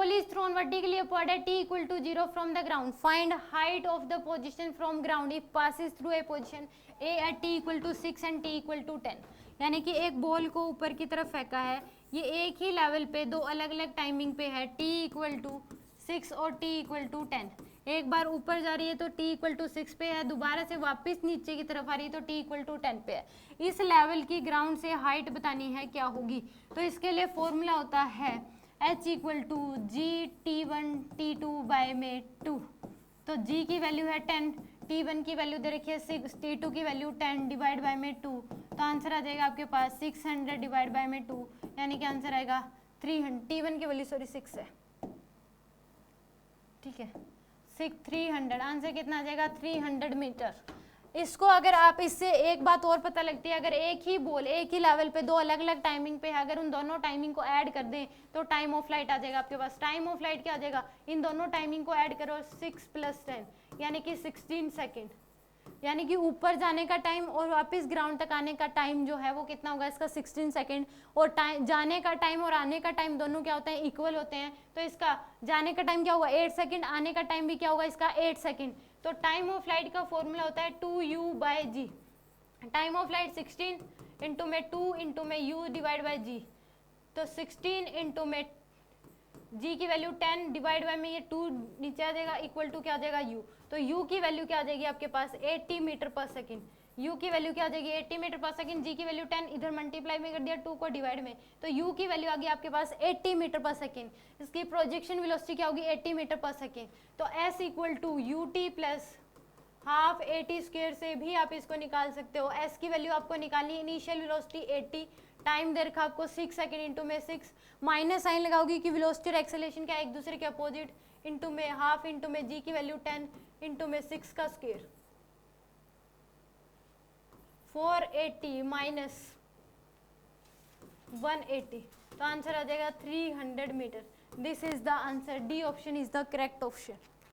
ball is thrown vertically upward at t equal to 0 from the ground. Find height of the position from ground if passes through a position a at t equal to 6 and t equal to 10. यानी कि एक ball को ऊपर की तरफ फेंका है, ये एक ही लेवल पे दो अलग अलग टाइमिंग पे है, t इक्वल टू 6 और t इक्वल टू 10. एक बार ऊपर जा रही है तो t इक्वल टू 6 पे है, दोबारा से वापस नीचे की तरफ आ रही है तो t इक्वल टू 10 पे है. इस लेवल की ग्राउंड से हाइट बतानी है क्या होगी. तो इसके लिए फॉर्मूला होता है h equal to G t1 t2 by में 2. तो g की वैल्यू है 10, t1 की वैल्यू दे रखी है 6, t2 की वैल्यू 10 डिवाइड बाय में 2. तो आंसर आ जाएगा आपके पास 600 डिवाइड बाय में 2, यानी कि आंसर आएगा 300. t1 की वैल्यू 6 है, ठीक है, 300. आंसर कितना आ जाएगा 300 मीटर. इसको अगर आप इससे एक बात और पता लगती है, अगर एक ही बॉल एक ही लेवल पे दो अलग अलग टाइमिंग पे है, अगर उन दोनों टाइमिंग को ऐड कर दें तो टाइम ऑफ लाइट आ जाएगा आपके पास. टाइम ऑफ लाइट क्या आ जाएगा, इन दोनों टाइमिंग को ऐड करो 6 + 10 यानी कि 16 सेकेंड. यानी कि ऊपर जाने का टाइम और वापस ग्राउंड तक आने का टाइम जो है वो कितना होगा इसका 16 सेकेंड. और टाइम जाने का टाइम और आने का टाइम दोनों क्या होते हैं, इक्वल होते हैं. तो इसका जाने का टाइम क्या होगा 8 सेकेंड, आने का टाइम भी क्या होगा इसका 8 सेकेंड. तो टाइम ऑफ लाइट का फॉर्मूला होता है 2u/g. Time of light 16 into में 2 इंटू में u डिवाइड बाई जी. तो 16 इंटू में g की वैल्यू 10 डिवाइड बाय में ये 2 नीचे आ जाएगा, इक्वल टू क्या आ जाएगा u. तो u की वैल्यू क्या आ जाएगी आपके पास 80 मीटर पर सेकेंड. u की वैल्यू क्या आ जाएगी 80 मीटर पर सेकेंड. g की वैल्यू 10, इधर मल्टीप्लाई में कर दिया 2 को डिवाइड में, तो u की वैल्यू आ गई आपके पास 80 मीटर पर सेकेंड. इसकी प्रोजेक्शन वेलोसिटी क्या होगी 80 मीटर पर सेकेंड. तो s equal to ut plus half 80 square से भी आप इसको निकाल सकते हो. s की वैल्यू आपको निकालनी, इनिशियल वेलोसिटी 80, टाइम दे रखा आपको 6 सेकेंड इंटू में 6, माइनस साइन लगाओगी कि वेलोसिटी और एक्सेलरेशन क्या एक दूसरे के अपोजिट, इंटू में हाफ इंटू में g की वैल्यू 10 इंटू में 6 का स्क्वायर. 480 माइनस 180, तो आंसर आ जाएगा 300 metre. This is the answer. D option is the correct option.